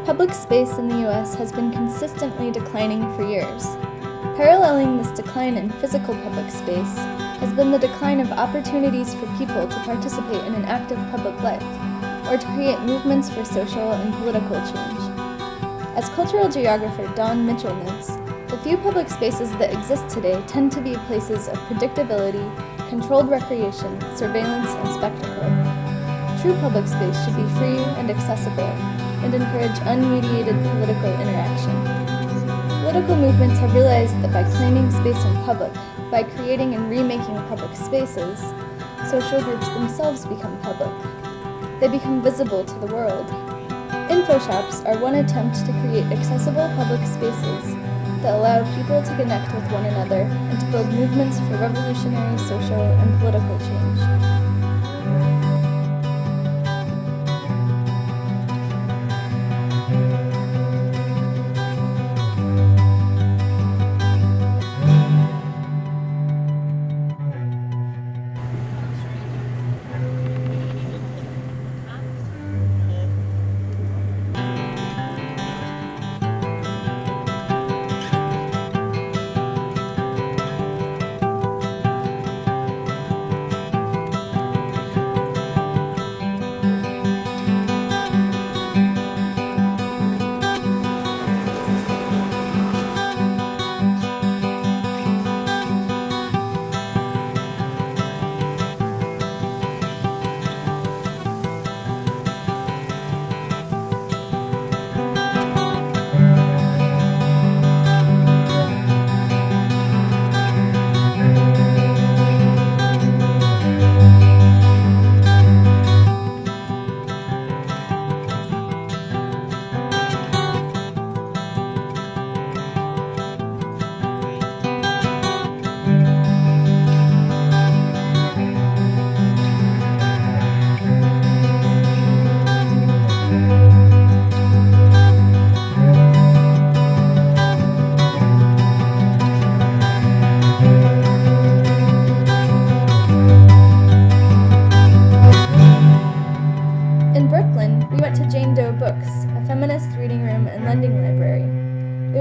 Public space in the U.S. has been consistently declining for years. Paralleling this decline in physical public space has been the decline of opportunities for people to participate in an active public life, or to create movements for social and political change. As cultural geographer Don Mitchell notes, the few public spaces that exist today tend to be places of predictability, controlled recreation, surveillance, and spectacle. True public space should be free and accessible, and encourage unmediated political interaction. Political movements have realized that by claiming space in public, by creating and remaking public spaces, social groups themselves become public. They become visible to the world. Info shops are one attempt to create accessible public spaces that allow people to connect with one another and to build movements for revolutionary social and political change.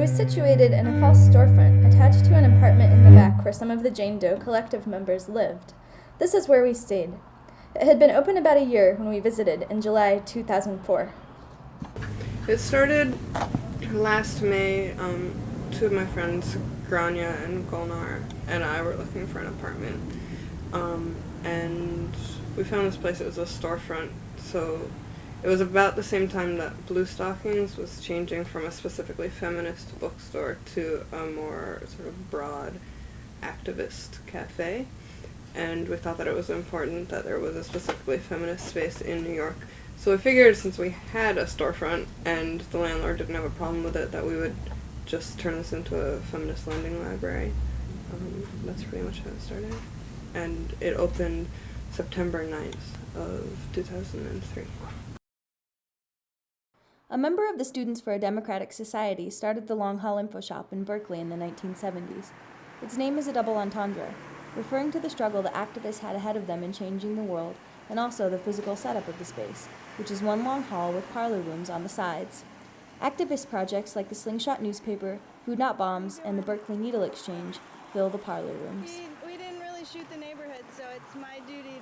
Situated in a false storefront attached to an apartment in the back where some of the Jane Doe collective members lived. This is where we stayed. It had been open about a year when we visited in July 2004. It started last May. Two of my friends, Grania and Golnar, and I were looking for an apartment. And we found this place. It was a storefront, so it was about the same time that Blue Stockings was changing from a specifically feminist bookstore to a more sort of broad activist cafe. And we thought that it was important that there was a specifically feminist space in New York. So we figured since we had a storefront and the landlord didn't have a problem with it, that we would just turn this into a feminist lending library. That's pretty much how it started. And it opened September 9th of 2003. A member of the Students for a Democratic Society started the Long Hall Info Shop in Berkeley in the 1970s. Its name is a double entendre, referring to the struggle the activists had ahead of them in changing the world, and also the physical setup of the space, which is one long hall with parlor rooms on the sides. Activist projects like the Slingshot newspaper, Food Not Bombs, and the Berkeley Needle Exchange fill the parlor rooms. We didn't really shoot the neighborhood, so it's my duty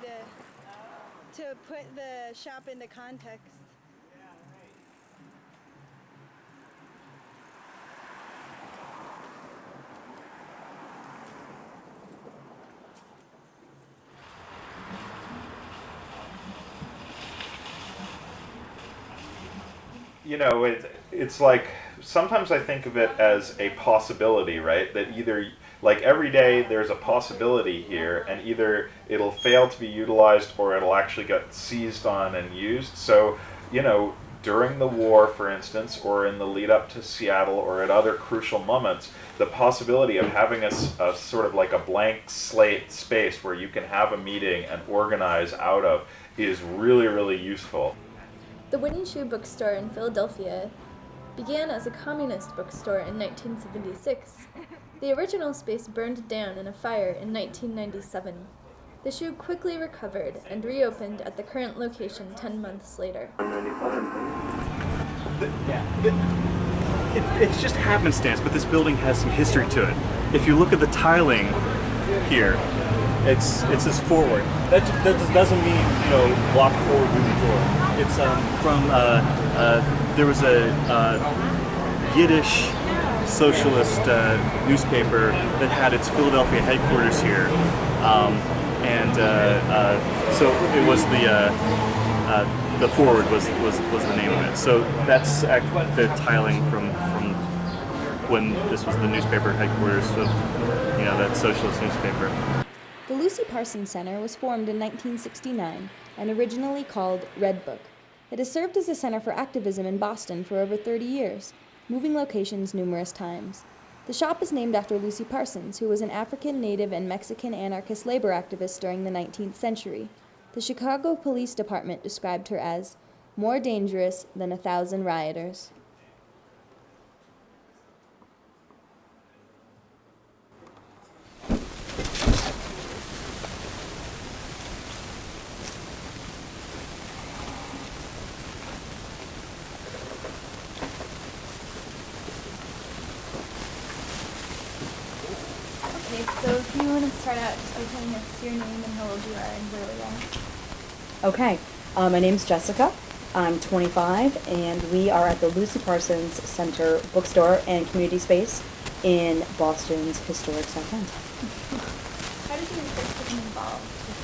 to put the shop into context. You know, it's like, sometimes I think of it as a possibility, right? That either, like every day there's a possibility here, and either it'll fail to be utilized or it'll actually get seized on and used. So, you know, during the war, for instance, or in the lead up to Seattle, or at other crucial moments, the possibility of having a sort of like a blank slate space where you can have a meeting and organize out of is really, really useful. The Wooden Shoe Bookstore in Philadelphia began as a communist bookstore in 1976. The original space burned down in a fire in 1997. The shoe quickly recovered and reopened at the current location 10 months later. It's just happenstance, but this building has some history to it. If you look at the tiling here, it's this forward. That doesn't mean walk forward through the door. It's from there was a Yiddish socialist newspaper that had its Philadelphia headquarters here, so it was the forward was the name of it. So that's the tiling from when this was the newspaper headquarters of that socialist newspaper. The Lucy Parsons Center was formed in 1969 and originally called Red Book. It has served as a center for activism in Boston for over 30 years, moving locations numerous times. The shop is named after Lucy Parsons, who was an African, Native, and Mexican anarchist labor activist during the 19th century. The Chicago Police Department described her as more dangerous than 1,000 rioters. Okay, so if you want to start out just by telling us your name and how old you are and where we are. Okay, my name's Jessica. I'm 25, and we are at the Lucy Parsons Center bookstore and community space in Boston's historic South End. How did you first become involved with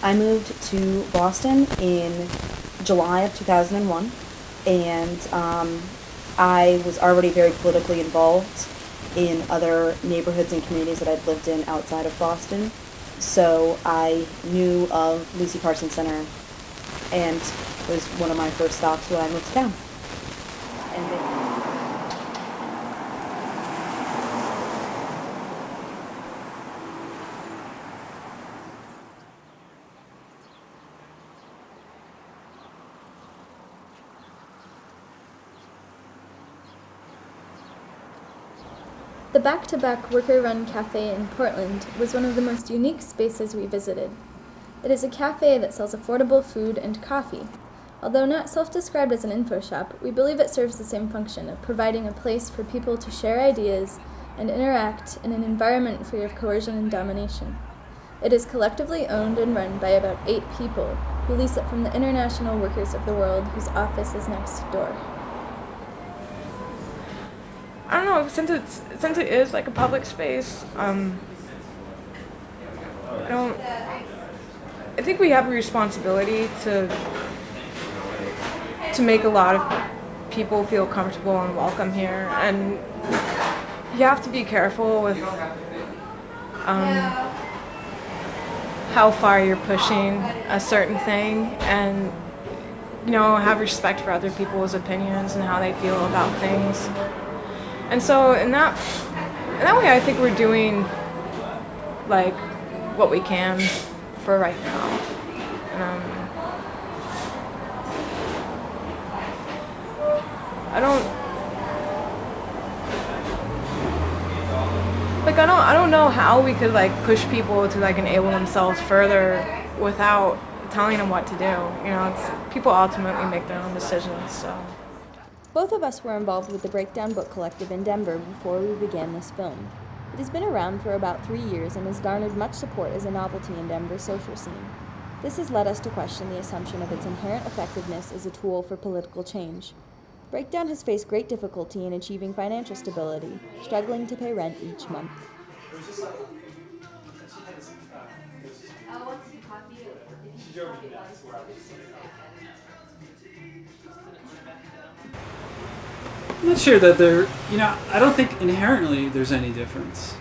the I moved to Boston in July of 2001, and I was already very politically involved in other neighborhoods and communities that I'd lived in outside of Boston. So I knew of Lucy Parsons Center, and it was one of my first stops when I moved to town. The back-to-back worker-run cafe in Portland was one of the most unique spaces we visited. It is a cafe that sells affordable food and coffee. Although not self-described as an info shop, we believe it serves the same function of providing a place for people to share ideas and interact in an environment free of coercion and domination. It is collectively owned and run by about 8 people who lease it from the International Workers of the World, whose office is next door. I don't know, since it is like a public space, I think we have a responsibility to make a lot of people feel comfortable and welcome here, and you have to be careful with how far you're pushing a certain thing, and have respect for other people's opinions and how they feel about things. And so in that way, I think we're doing like what we can for right now. I don't know how we could like push people to like enable themselves further without telling them what to do. It's people ultimately make their own decisions. So. Both of us were involved with the Breakdown Book Collective in Denver before we began this film. It has been around for about 3 years and has garnered much support as a novelty in Denver's social scene. This has led us to question the assumption of its inherent effectiveness as a tool for political change. Breakdown has faced great difficulty in achieving financial stability, struggling to pay rent each month. I'm not sure that I don't think inherently there's any difference.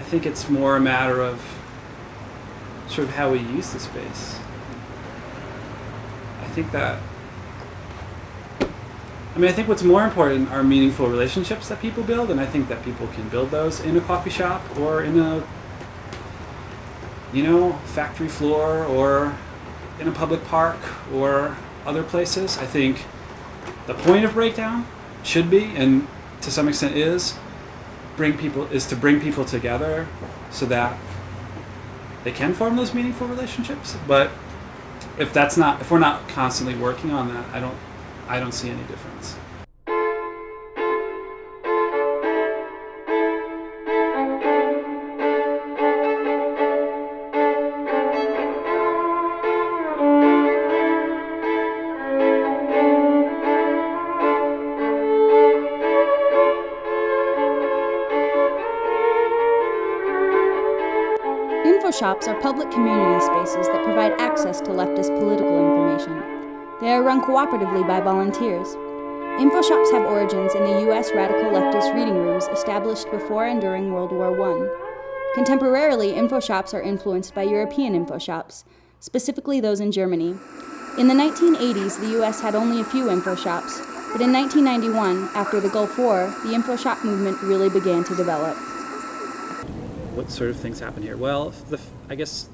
I think it's more a matter of sort of how we use the space. I think what's more important are meaningful relationships that people build, and I think that people can build those in a coffee shop or in a, factory floor or in a public park or other places. I think the point of Breakdown should be, and to some extent is, to bring people together so that they can form those meaningful relationships. But if we're not constantly working on that, I don't see any difference. Info shops are public community spaces that provide access to leftist political information. They are run cooperatively by volunteers. Info shops have origins in the U.S. radical leftist reading rooms established before and during World War I. Contemporarily, info shops are influenced by European info shops, specifically those in Germany. In the 1980s, the U.S. had only a few info shops, but in 1991, after the Gulf War, the info shop movement really began to develop. What sort of things happen here? Well, I guess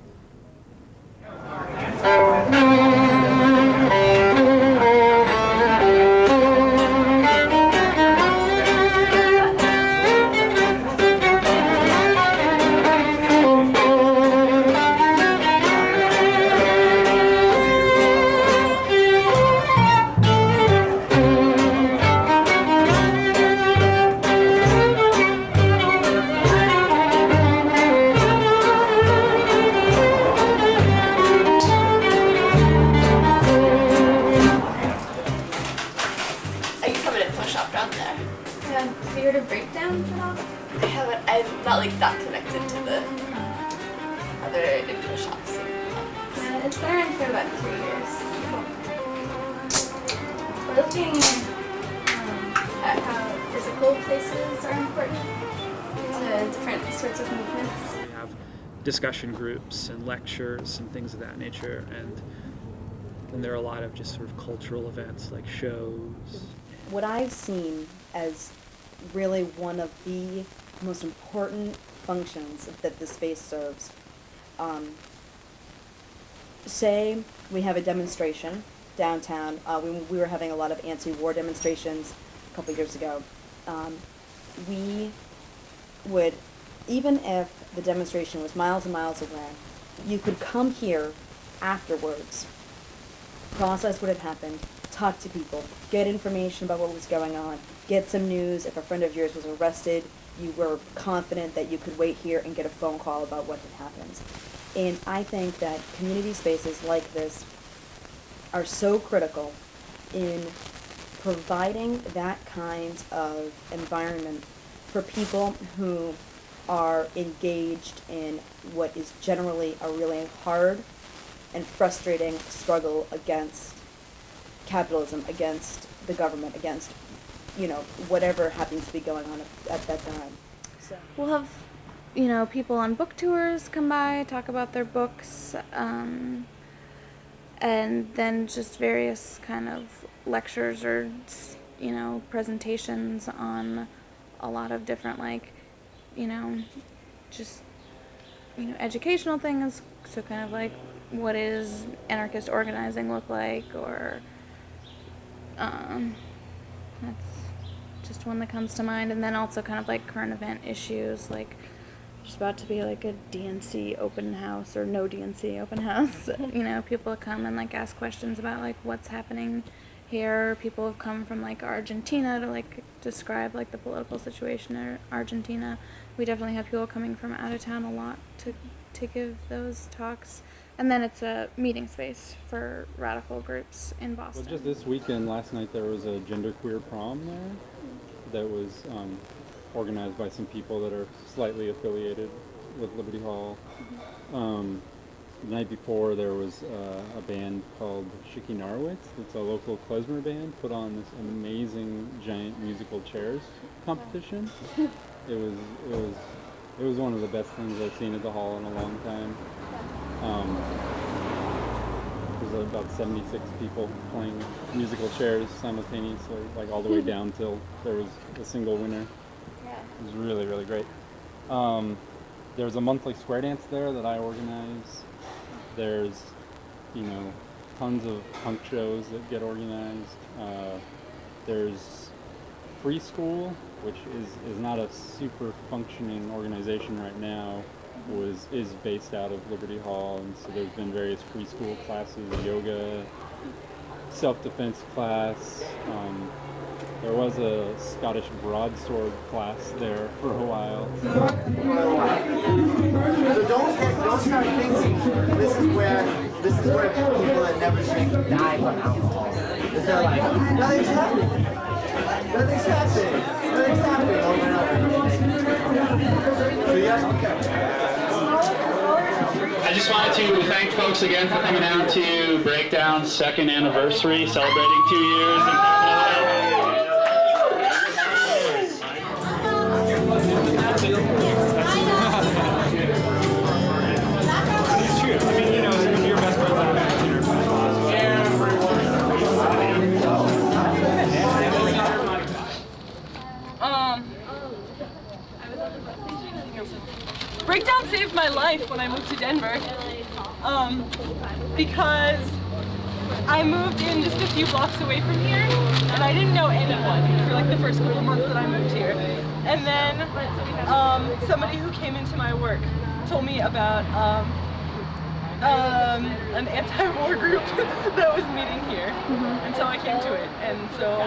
I can come in info shop down there. Yeah, have you heard of breakdown at all? I haven't. I'm not like that connected to the other info shops. Yeah, it's been around for about 3 years. We're looking at how physical places are important to different sorts of movements. we have discussion groups and lectures and things of that nature, and there are a lot of just sort of cultural events like shows. What I've seen as really one of the most important functions that the space serves, say we have a demonstration downtown. We were having a lot of anti-war demonstrations a couple years ago. We would, even if the demonstration was miles and miles away, you could come here afterwards, process what had happened, talk to people, get information about what was going on, get some news. If a friend of yours was arrested, you were confident that you could wait here and get a phone call about what had happened. And I think that community spaces like this are so critical in providing that kind of environment for people who are engaged in what is generally a really hard and frustrating struggle against capitalism, against the government, against, whatever happens to be going on at that time. So We'll have, people on book tours come by, talk about their books, and then just various kind of lectures or, presentations on a lot of different, educational things. So kind of like, what is anarchist organizing look like, or that's just one that comes to mind. And then also kind of like current event issues, like there's about to be like a DNC open house or no DNC open house. People come and like ask questions about like what's happening here. People have come from like Argentina to like describe like the political situation in Argentina. We definitely have people coming from out of town a lot to give those talks. And then it's a meeting space for radical groups in Boston. Well, just this weekend, last night, there was a genderqueer prom there that was organized by some people that are slightly affiliated with Liberty Hall. The night before, there was a band called Shiki Narwitz. It's a local klezmer band, put on this amazing giant musical chairs competition. It was one of the best things I've seen at the hall in a long time. There's about 76 people playing musical chairs simultaneously, like all the way down till there was a single winner. Yeah. It was really, really great. There's a monthly square dance there that I organize. There's, tons of punk shows that get organized. There's Free School, which is not a super functioning organization right now, is based out of Liberty Hall, and so there's been various free school classes, yoga, self-defense class. There was a Scottish broadsword class there for a while. So don't start thinking this is where people that never drink die from alcohol. Because they're like, nothing's happening. Nothing's happening. Nothing's happening over and over. So yes, okay. I just wanted to thank folks again for coming out to Breakdown's second anniversary, celebrating 2 years. Breakdown saved my life when I moved to Denver, because I moved in just a few blocks away from here, and I didn't know anyone for like the first couple months that I moved here. And then somebody who came into my work told me about an anti-war group that was meeting here, and so I came to it. And so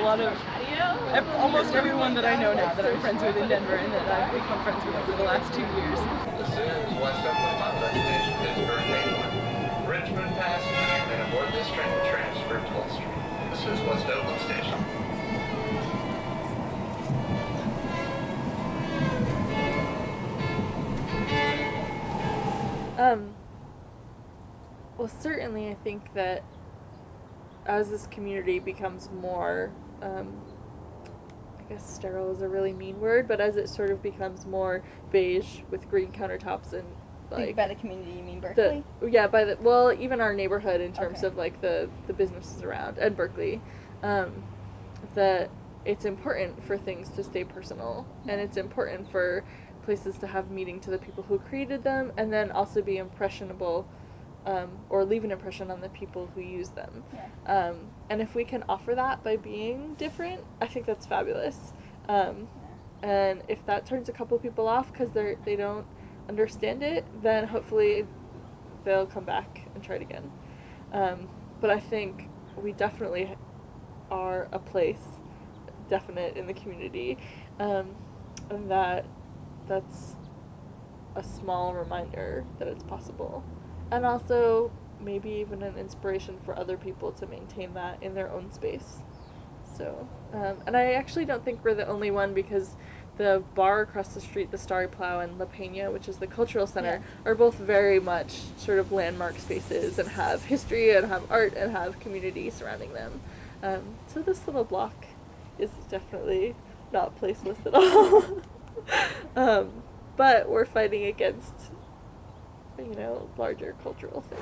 almost everyone that I know now that I'm friends with in Denver and that I've become friends with over the last 2 years. The Simmons West Oakland bus station, Pittsburgh Mainline. Richmond passengers may aboard this train transfer to Wall Street. This is West Oakland Station. Well, certainly I think that as this community becomes more, I guess sterile is a really mean word, but as it sort of becomes more beige with green countertops and like... By the community, you mean Berkeley? Even our neighborhood in terms of like the businesses around, and Berkeley, that it's important for things to stay personal, and it's important for places to have meaning to the people who created them, and then also be impressionable, or leave an impression on the people who use them. Yeah. And if we can offer that by being different, I think that's fabulous. And if that turns a couple people off because they don't understand it, then hopefully they'll come back and try it again. But I think we definitely are a place definite in the community, and that's a small reminder that it's possible. And also maybe even an inspiration for other people to maintain that in their own space. So, and I actually don't think we're the only one, because the bar across the street, the Starry Plow, and La Peña, which is the cultural center, are both very much sort of landmark spaces and have history and have art and have community surrounding them. So this little block is definitely not placeless at all. But we're fighting against, larger cultural things.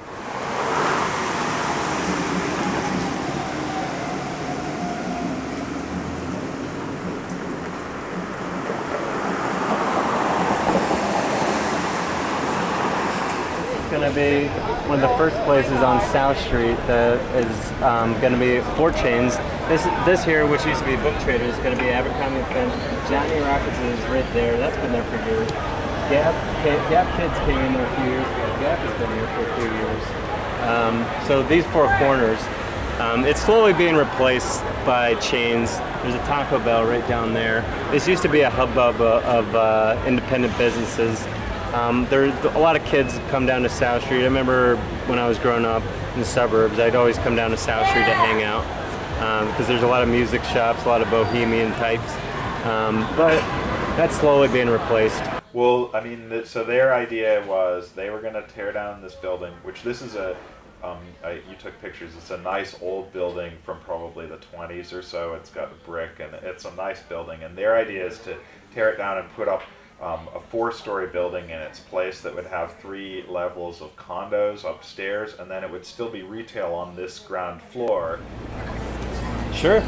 Going to be one of the first places on South Street that is going to be 4 chains. This here, which used to be Book Traders, is going to be Abercrombie & Fitch. Johnny Rockets is right there. That's been there for years. Gap Kids came in there a few years ago. Gap has been here for a few years. So these 4 corners, it's slowly being replaced by chains. There's a Taco Bell right down there. This used to be a hubbub of independent businesses. There's a lot of kids come down to South Street. I remember when I was growing up in the suburbs, I'd always come down to South Street to hang out, because there's a lot of music shops, a lot of bohemian types, but that's slowly being replaced. Well, I mean, so their idea was they were going to tear down this building, which this is you took pictures. It's a nice old building from probably the 20s or so. It's got brick, and it's a nice building, and their idea is to tear it down and put up a 4-story building in its place that would have 3 levels of condos upstairs, and then it would still be retail on this ground floor. Sure.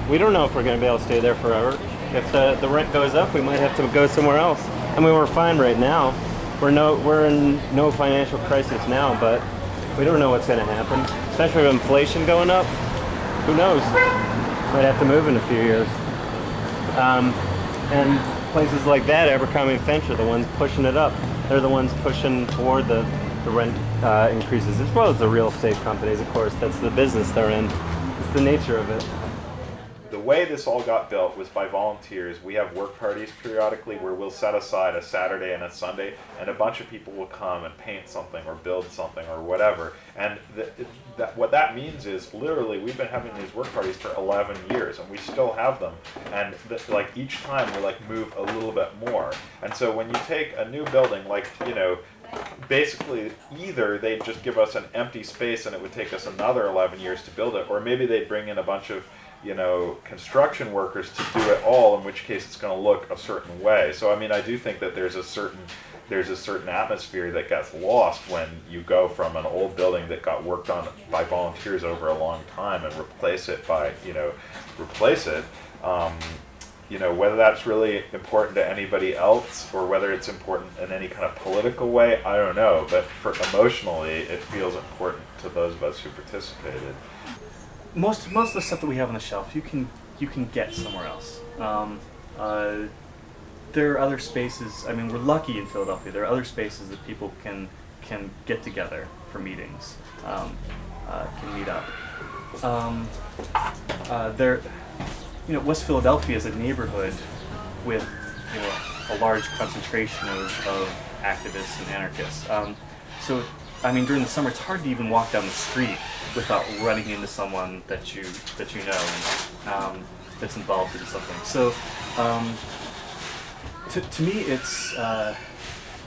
We don't know if we're going to be able to stay there forever. If the rent goes up, we might have to go somewhere else. I mean, we're fine right now. We're in no financial crisis now, but we don't know what's going to happen. Especially with inflation going up. Who knows? Might have to move in a few years. And places like that, Abercrombie & Fitch, are the ones pushing it up. they're the ones pushing for the rent increases, as well as the real estate companies, of course. That's the business they're in. It's the nature of it. The way this all got built was by volunteers. We have work parties periodically where we'll set aside a Saturday and a Sunday, and a bunch of people will come and paint something or build something or whatever. And what that means is, literally, we've been having these work parties for 11 years, and we still have them. And like each time we like move a little bit more. And so when you take a new building, like, you know, basically either they'd just give us an empty space and it would take us another 11 years to build it, or maybe they'd bring in a bunch of, you know, construction workers to do it all, in which case it's going to look a certain way. So I mean, I do think that there's a certain atmosphere that gets lost when you go from an old building that got worked on by volunteers over a long time and replace it, you know, whether that's really important to anybody else or whether it's important in any kind of political way, I don't know. But for emotionally, it feels important to those of us who participated. Most of the stuff that we have on the shelf, you can get somewhere else. There are other spaces. I mean, we're lucky in Philadelphia. There are other spaces that people can get together for meetings, can meet up. You know, West Philadelphia is a neighborhood with, you know, a large concentration of activists and anarchists. So, I mean, during the summer, it's hard to even walk down the street without running into someone that you know that's involved in something. So, to me, it's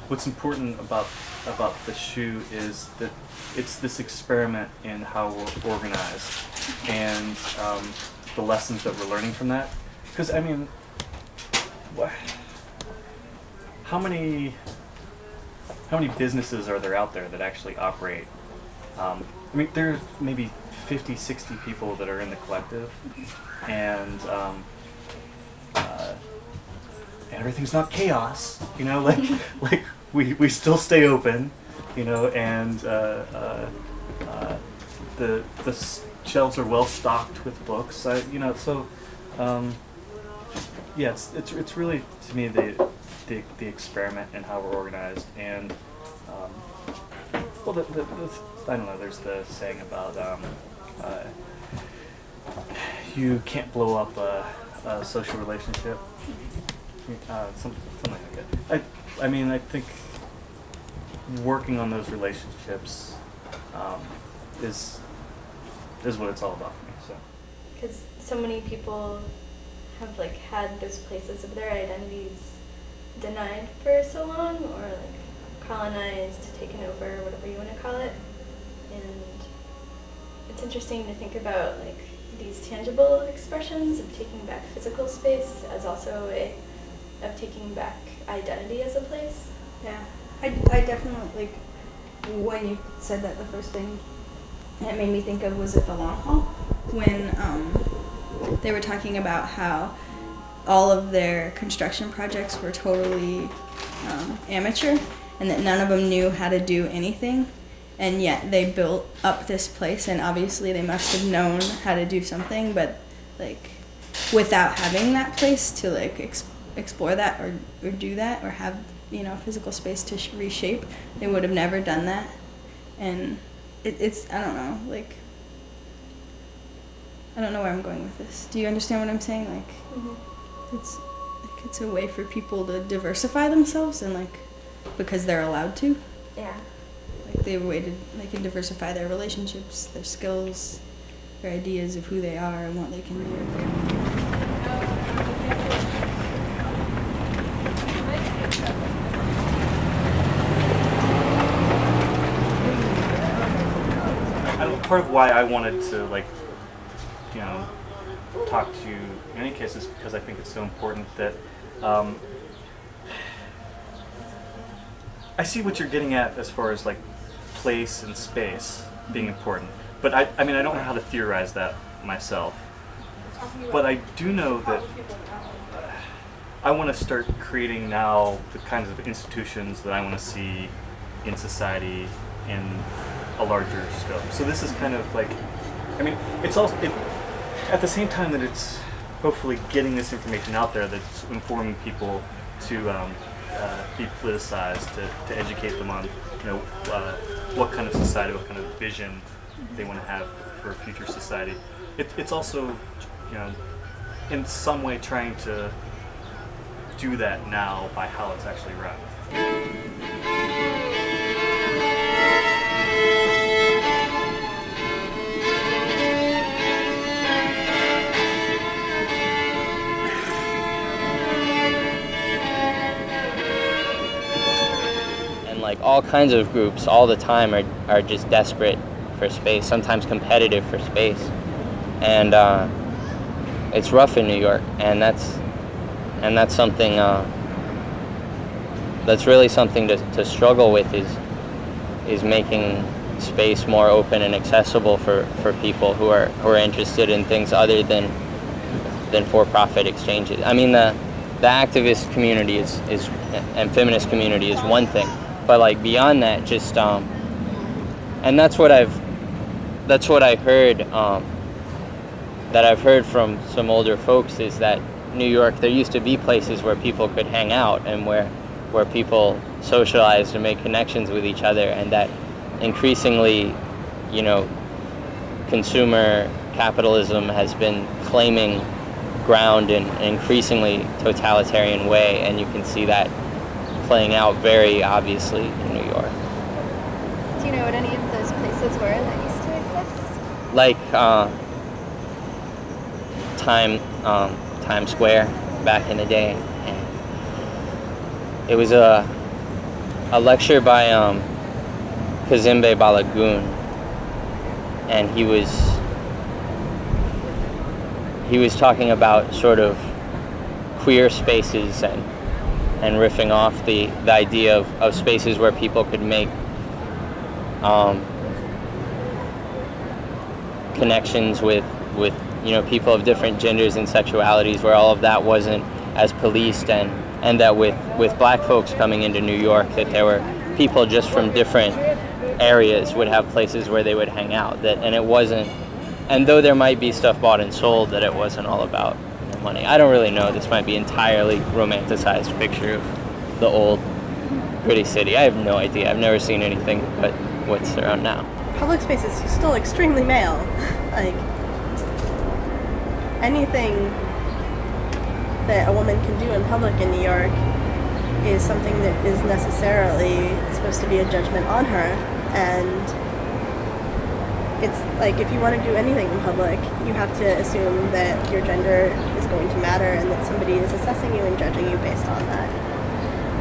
what's important about the shoe is that it's this experiment in how we're organized and the lessons that we're learning from that. Because I mean, how many businesses are there out there that actually operate? I mean, there's maybe 50, 60 people that are in the collective, and everything's not chaos, you know. Like we still stay open, you know, and the shelves are well stocked with books, you know. So yeah, it's really, to me, the experiment and how we're organized. And well, I don't know, there's the saying about you can't blow up a social relationship, something like that. I mean, I think working on those relationships is what it's all about for me. So, because so many people have like had those places of their identities denied for so long, or like colonized, taken over, whatever you want to call it. And it's interesting to think about like these tangible expressions of taking back physical space as also a way of taking back identity as a place. Yeah, I definitely, like, when you said that, the first thing it made me think of was at the Long Hall, when they were talking about how all of their construction projects were totally amateur, and that none of them knew how to do anything, and yet they built up this place, and obviously they must have known how to do something, but like without having that place to like explore that or do that or have, you know, physical space to reshape, they would have never done that. And it's I don't know, like, I don't know where I'm going with this. Do you understand what I'm saying? Like, it's a way for people to diversify themselves, and like, because they're allowed to. Yeah. Like they can diversify their relationships, their skills, their ideas of who they are and what they can do. Part of why I wanted to, like, you know, talk to you in any case is because I think it's so important that I see what you're getting at as far as like place and space being important, but I mean I don't know how to theorize that myself, but I do know that I want to start creating now the kinds of institutions that I want to see in society in a larger scope. So this is kind of like, I mean, it's also, at the same time that it's hopefully getting this information out there that's informing people to be politicized, to educate them on, what kind of society, what kind of vision they want to have for a future society. It's also, in some way trying to do that now by how it's actually run. And like all kinds of groups all the time are just desperate for space, sometimes competitive for space. And it's rough in New York, and that's something that's really something to struggle with, is making space more open and accessible for people who are interested in things other than for-profit exchanges. I mean, the activist community is and feminist community is one thing, but like beyond that, just and that's what I heard that I've heard from some older folks, is that New York, there used to be places where people could hang out and where people socialized and made connections with each other, and that increasingly, consumer capitalism has been claiming ground in an increasingly totalitarian way, and you can see that playing out very obviously in New York. Do you know what any of those places were that used to exist? Like Times Square back in the day, and it was a lecture by Kazembe Balagoon, and he was talking about sort of queer spaces and riffing off the idea of spaces where people could make connections with people of different genders and sexualities, where all of that wasn't as policed, and that with black folks coming into New York, that there were people just from different areas would have places where they would hang out, and it wasn't, and though there might be stuff bought and sold, that it wasn't all about money. I don't really know. This might be entirely romanticized picture of the old gritty city. I have no idea. I've never seen anything but what's around now. Public space is still extremely male. Like, anything that a woman can do in public in New York is something that is necessarily supposed to be a judgment on her, and it's like, if you want to do anything in public, you have to assume that your gender is going to matter and that somebody is assessing you and judging you based on that.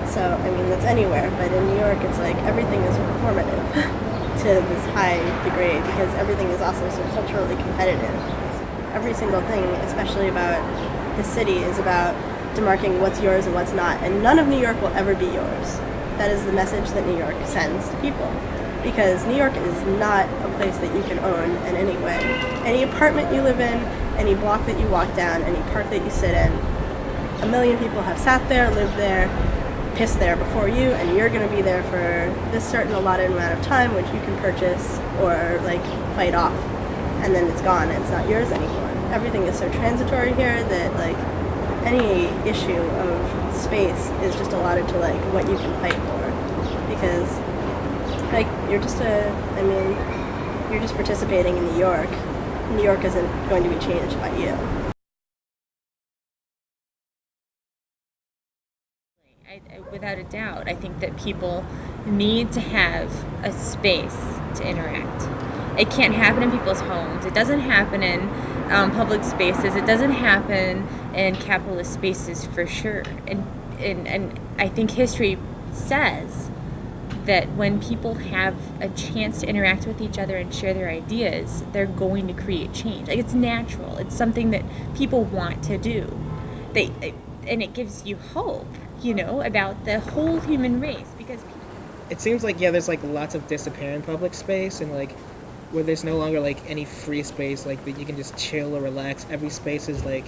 So, I mean, that's anywhere, but in New York, it's like everything is performative to this high degree, because everything is also so culturally competitive. Every single thing, especially about the city, is about demarking what's yours and what's not, and none of New York will ever be yours. That is the message that New York sends to people, because New York is not a place that you can own in any way. Any apartment you live in, any block that you walk down, any park that you sit in, 1 million people have sat there, lived there, pissed there before you, and you're going to be there for this certain allotted amount of time, which you can purchase or like fight off, and then it's gone and it's not yours anymore. Everything is so transitory here that like any issue of space is just allotted to like what you can fight for, because like you're just participating in New York. New York isn't going to be changed by you. Without a doubt, I think that people need to have a space to interact. It can't happen in people's homes. It doesn't happen in public spaces. It doesn't happen in capitalist spaces for sure. And I think history says that when people have a chance to interact with each other and share their ideas, they're going to create change. Like, it's natural. It's something that people want to do. And it gives you hope, about the whole human race, because it seems like there's like lots of disappearing public space, and like where there's no longer like any free space like that you can just chill or relax. Every space is like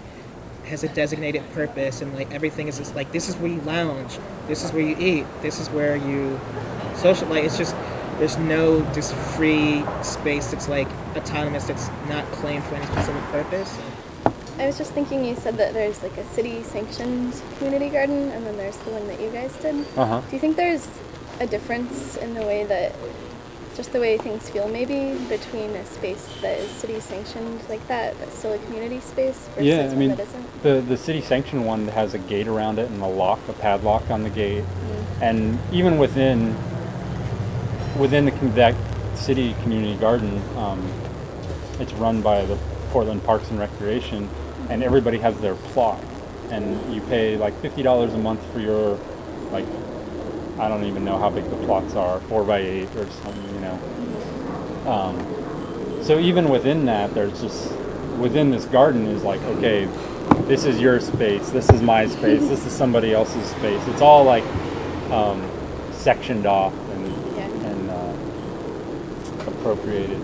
has a designated purpose, and like everything is just like, this is where you lounge, this is where you eat, this is where you social. Like, it's just, there's no just free space that's like autonomous, that's not claimed for any specific purpose. I was just thinking, you said that there's like a city-sanctioned community garden, and then there's the one that you guys did. Uh-huh. Do you think there's a difference in the way that, just the way things feel maybe, between a space that is city-sanctioned like that, but still a community space, versus Yeah, I one mean, that isn't? the city sanctioned one has a gate around it and a padlock on the gate, and even within that city community garden, it's run by the Portland Parks and Recreation, and everybody has their plot, and you pay like $50 a month for your, like, I don't even know how big the plots are, 4x8 or something, you know. So even within that, there's just, within this garden is like, okay, this is your space, this is my space, this is somebody else's space. It's all like sectioned off and appropriated.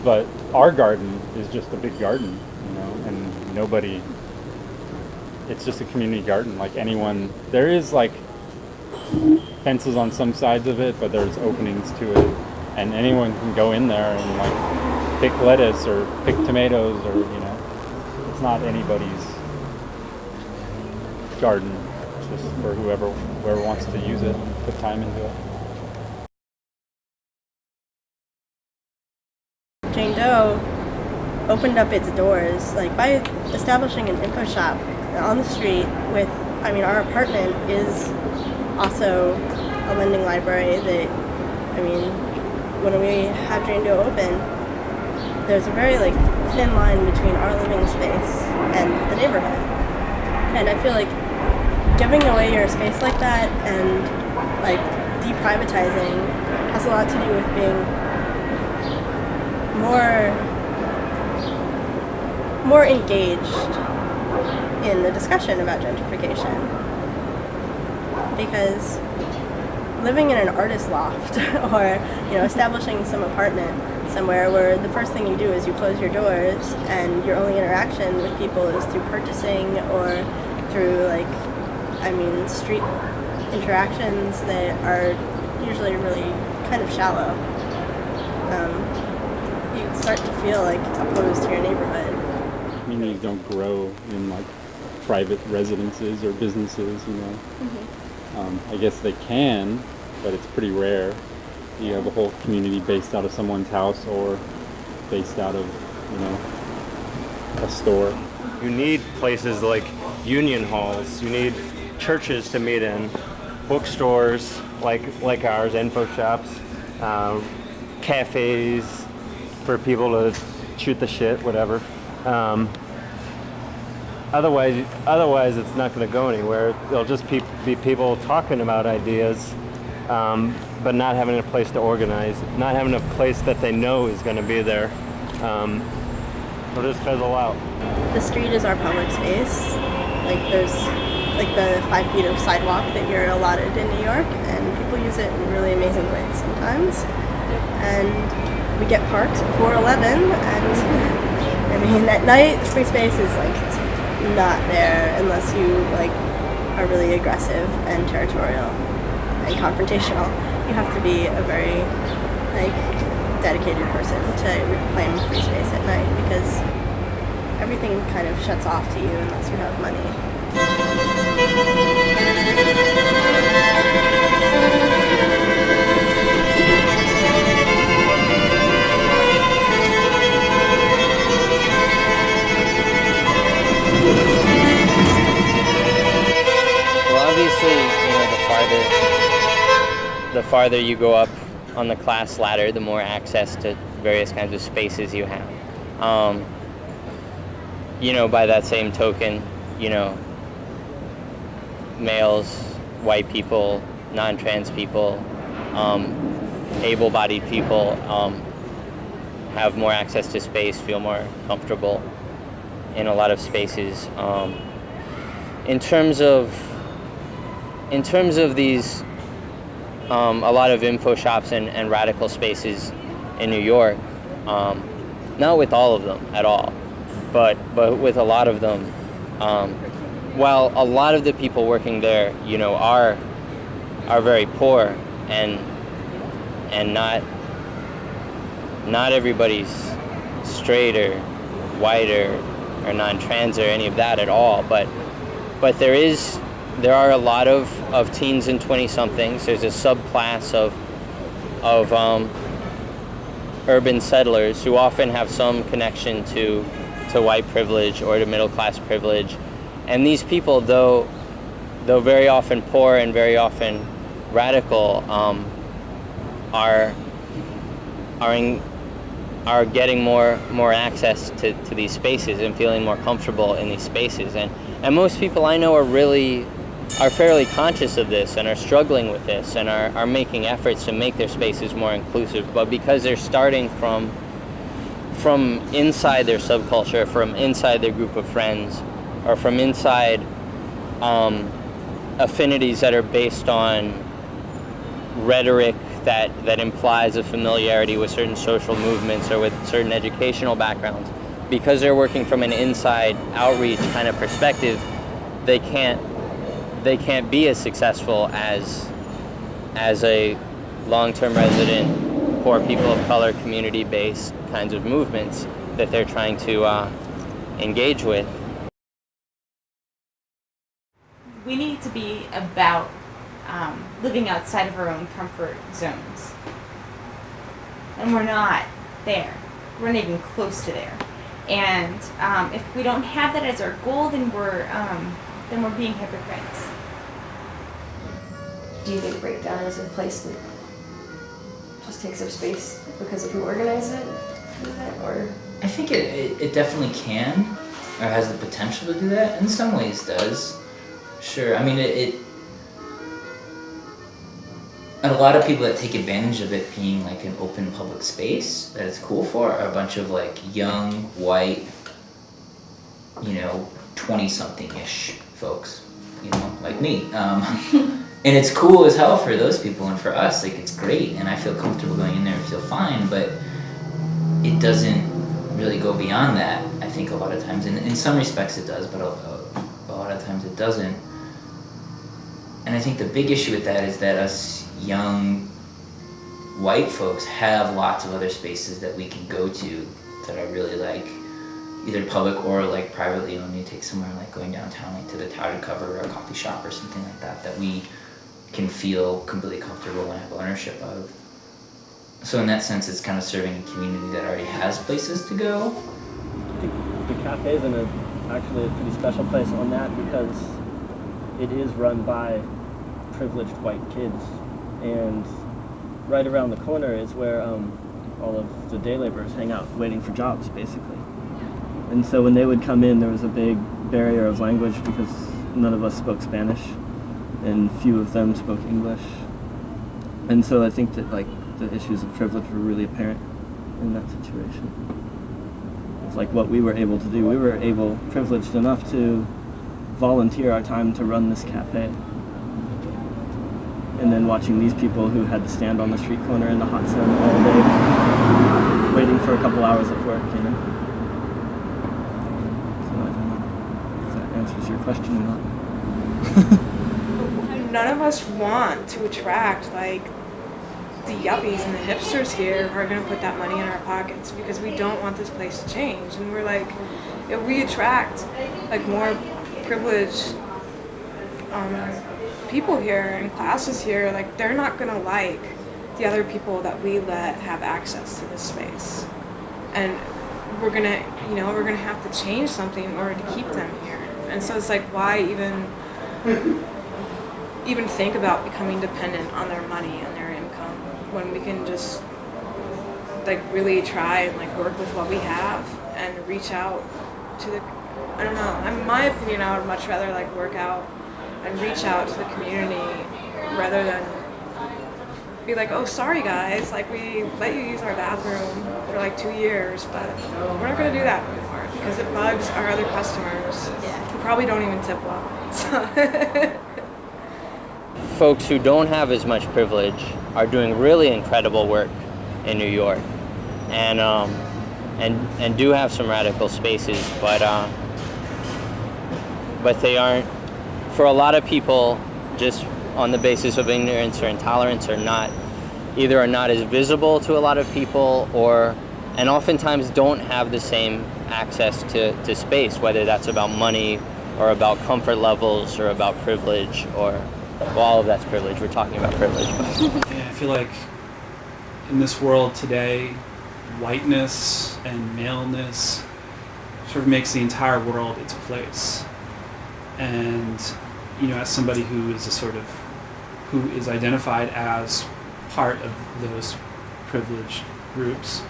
But our garden is just a big garden, you know, and nobody, it's just a community garden. Like anyone, there is like fences on some sides of it, but there's openings to it, and anyone can go in there and like pick lettuce or pick tomatoes, or, you know, it's not anybody's garden. It's just for whoever wants to use it, put time into it. Jane Doe opened up its doors like by establishing an info shop on the street with, I mean, our apartment is also a lending library that, I mean, when we have Jane Doe open, there's a very like thin line between our living space and the neighborhood. And I feel like giving away your space like that and like deprivatizing has a lot to do with being more engaged in the discussion about gentrification, because living in an artist loft or, you know, establishing some apartment somewhere where the first thing you do is you close your doors and your only interaction with people is through purchasing or through, like, I mean, street interactions that are usually really kind of shallow. You start to feel like opposed to your neighborhood. Communities don't grow in like private residences or businesses, you know. I guess they can, but it's pretty rare. You have a whole community based out of someone's house or based out of, you know, a store. You need places like union halls. You need churches to meet in, bookstores like ours, info shops, cafes for people to shoot the shit, whatever. Otherwise, it's not going to go anywhere. There'll just be people talking about ideas, but not having a place to organize, not having a place that they know is going to be there. It'll just fizzle out. The street is our public space. Like, there's like the 5 feet of sidewalk that you're allotted in New York, and people use it in really amazing ways sometimes. And we get parked before 11, and I mean, at night, the free space is like not there unless you like are really aggressive and territorial and confrontational. You have to be a very like dedicated person to reclaim free space at night, because everything kind of shuts off to you unless you have money. Well, obviously, you know, the farther you go up on the class ladder, the more access to various kinds of spaces you have. You know, by that same token, you know, males, white people, non-trans people, able-bodied people have more access to space, feel more comfortable in a lot of spaces. In terms of these, a lot of info shops and radical spaces in New York, not with all of them at all, but with a lot of them, while a lot of the people working there, you know, are very poor and not everybody's straight or white or non-trans or any of that at all, but there are a lot of teens and 20-somethings. There's a subclass of urban settlers who often have some connection to white privilege or to middle-class privilege. And these people, though very often poor and very often radical, are getting more access to these spaces and feeling more comfortable in these spaces. And most people I know are fairly conscious of this and are struggling with this and are making efforts to make their spaces more inclusive. But because they're starting from inside their subculture, from inside their group of friends, or from inside affinities that are based on rhetoric that implies a familiarity with certain social movements or with certain educational backgrounds, because they're working from an inside outreach kind of perspective, they can't be as successful as a long-term resident, poor people of color, community-based kinds of movements that they're trying to engage with. We need to be about living outside of our own comfort zones. And we're not there. We're not even close to there. And if we don't have that as our goal, then we're being hypocrites. Do you think Breakdown is a place that just takes up space because of who organized it? Or I think it definitely can, or has the potential to do that. In some ways does. Sure, I mean and a lot of people that take advantage of it being like an open public space that it's cool for are a bunch of like young, white, 20-something-ish folks, like me. And it's cool as hell for those people, and for us, like, it's great, and I feel comfortable going in there and feel fine, but it doesn't really go beyond that, I think, a lot of times. And in some respects it does, but a lot of times it doesn't. And I think the big issue with that is that us young white folks have lots of other spaces that we can go to that I really like, either public or like privately owned. You take somewhere like going downtown, like to the Touted Cover or a coffee shop or something like that we can feel completely comfortable and have ownership of. So in that sense, it's kind of serving a community that already has places to go. I think the cafe is actually a pretty special place on that, because it is run by privileged white kids, and right around the corner is where all of the day laborers hang out waiting for jobs, basically. And so when they would come in, there was a big barrier of language because none of us spoke Spanish and few of them spoke English. And so I think that like the issues of privilege were really apparent in that situation. It's like what we were able to do. We were privileged enough to volunteer our time to run this cafe. And then watching these people who had to stand on the street corner in the hot sun all day, waiting for a couple hours of work, So I don't know if that answers your question or not. None of us want to attract like the yuppies and the hipsters here who are going to put that money in our pockets, because we don't want this place to change. And we're like, if we attract like more privileged people here and classes here, like they're not going to like the other people that we let have access to this space. And we're going to have to change something in order to keep them here. And so it's like, why even think about becoming dependent on their money and their income when we can just like really try and like work with what we have and reach out to the, I don't know, in my opinion, I would much rather like work out and reach out to the community rather than be like, oh, sorry guys, like we let you use our bathroom for like 2 years, but we're not going to do that anymore because it bugs our other customers who probably don't even tip well. So Folks who don't have as much privilege are doing really incredible work in New York, and do have some radical spaces, but they aren't, for a lot of people, just on the basis of ignorance or intolerance, are not as visible to a lot of people, and oftentimes don't have the same access to space, whether that's about money or about comfort levels or about privilege, or well, all of that's privilege. We're talking about privilege. Yeah, I feel like in this world today, whiteness and maleness sort of makes the entire world its place. And, you know, as somebody who is identified as part of those privileged groups,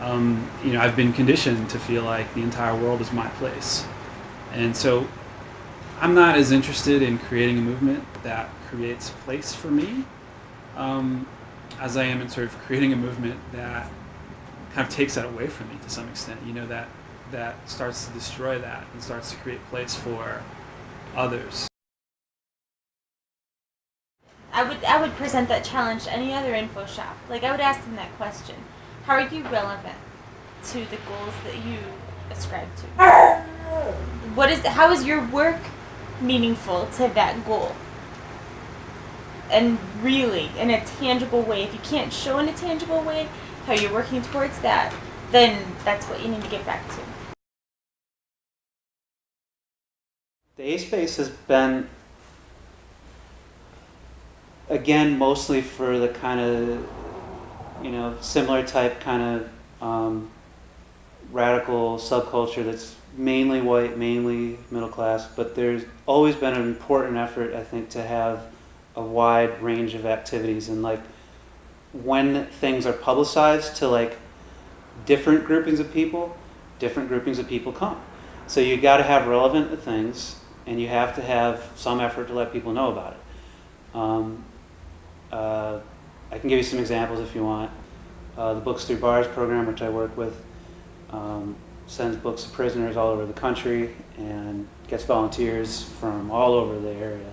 you know, I've been conditioned to feel like the entire world is my place. And so I'm not as interested in creating a movement that creates place for me, as I am in sort of creating a movement that kind of takes that away from me to some extent, you know, that starts to destroy that and starts to create place for others. I would present that challenge to any other info shop. Like, I would ask them that question. How are you relevant to the goals that you ascribe to? How is your work meaningful to that goal? And really, in a tangible way, if you can't show in a tangible way how you're working towards that, then that's what you need to get back to. The A-Space has been, again, mostly for the kind of, you know, similar type kind of radical subculture that's mainly white, mainly middle class, but there's always been an important effort, I think, to have a wide range of activities. And like, when things are publicized to like different groupings of people come. So you got to have relevant things, and you have to have some effort to let people know about it. I can give you some examples if you want. The Books Through Bars program, which I work with, sends books to prisoners all over the country and gets volunteers from all over the area,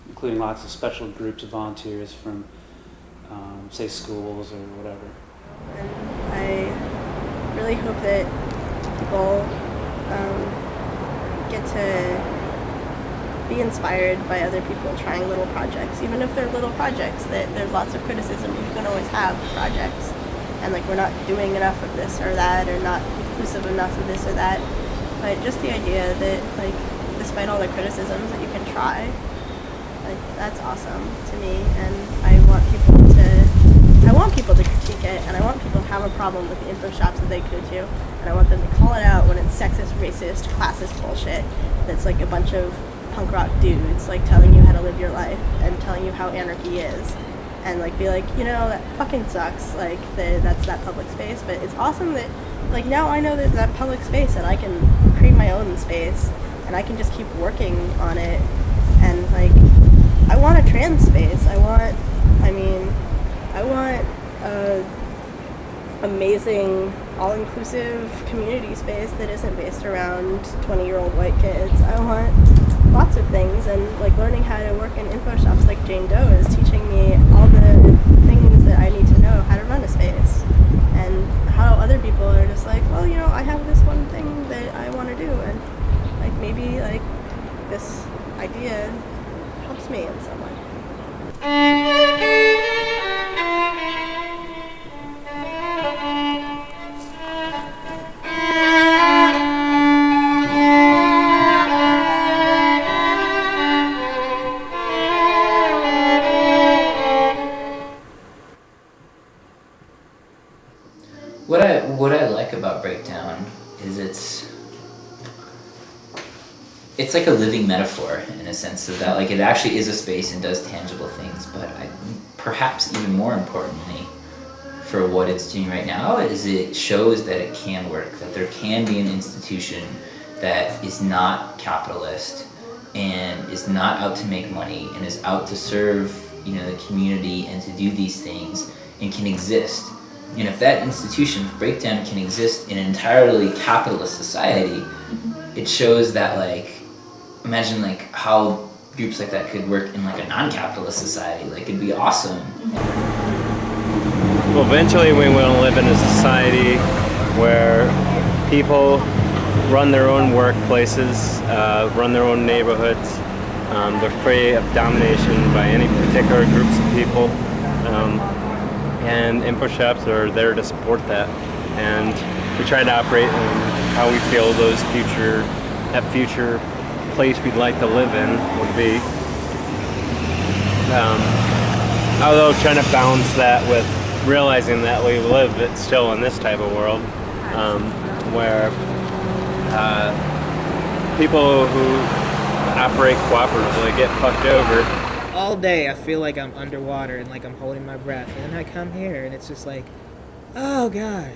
including lots of special groups of volunteers from, say, schools or whatever. And I really hope that people get to be inspired by other people trying little projects, even if they're little projects. That there's lots of criticism you can always have of projects, and like, we're not doing enough of this or that, or not inclusive enough of this or that. But just the idea that, like, despite all the criticisms, that you can try, like, that's awesome to me. And I want people to critique it, and I want people to have a problem with the info shops that they go to, and I want them to call it out when it's sexist, racist, classist bullshit. That's like a bunch of punk rock dudes like telling you how to live your life and telling you how anarchy is, and like, be like, you know, that fucking sucks, like, that's that public space. But it's awesome that, like, now I know there's that public space, and I can create my own space, and I can just keep working on it. And like, I want a trans space. I want a amazing, all-inclusive community space that isn't based around 20-year-old white kids. I want lots of things, and like, learning how to work in info shops like Jane Doe is teaching me all the things that I need to know how to run a space, and how other people are just like, well, you know, I have this one thing that I want to do, and like, maybe like this idea helps me in some way. What I like about Breakdown is it's like a living metaphor, in a sense of that, like, it actually is a space and does tangible things. But perhaps even more importantly for what it's doing right now is it shows that it can work, that there can be an institution that is not capitalist and is not out to make money and is out to serve, you know, the community and to do these things, and can exist. And if that institution, Breakdown, can exist in an entirely capitalist society, it shows that, like, imagine like how groups like that could work in like a non-capitalist society. Like, it'd be awesome. Well, eventually we want to live in a society where people run their own workplaces, run their own neighborhoods. They're free of domination by any particular groups of people. And info shops are there to support that. And we try to operate in how we feel that future place we'd like to live in would be. Although trying to balance that with realizing that we live still in this type of world, where people who operate cooperatively get fucked over. All day I feel like I'm underwater and like I'm holding my breath, and then I come here and it's just like, oh god,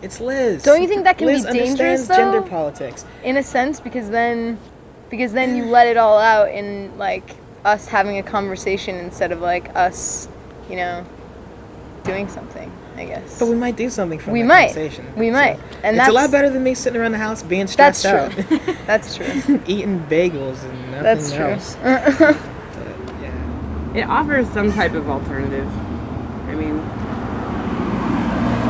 it's Liz. Don't you think that can Liz be dangerous, understands though? gender politics. In a sense, because then you let it all out in like us having a conversation instead of like us, doing something, I guess. But we might do something from We that might. conversation. We might. And it's that's a lot better than me sitting around the house being stressed That's out. true. That's true. Eating bagels and nothing That's true. else. It offers some type of alternative. I mean,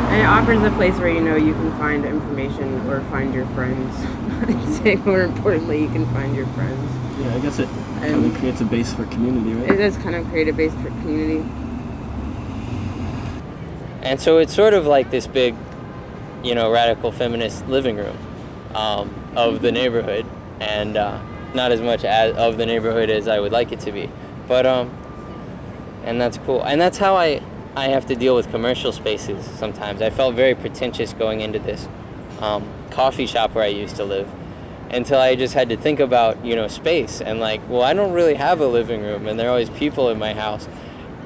and it offers a place where you can find information or find your friends. I'd say more importantly, you can find your friends. Yeah, I guess it kind of creates a base for community, right? It does kind of create a base for community. And so it's sort of like this big, radical feminist living room of the neighborhood, and not as much of the neighborhood as I would like it to be. But, and that's cool. And that's how I have to deal with commercial spaces sometimes. I felt very pretentious going into this coffee shop where I used to live, until I just had to think about, space, and like, well, I don't really have a living room, and there are always people in my house,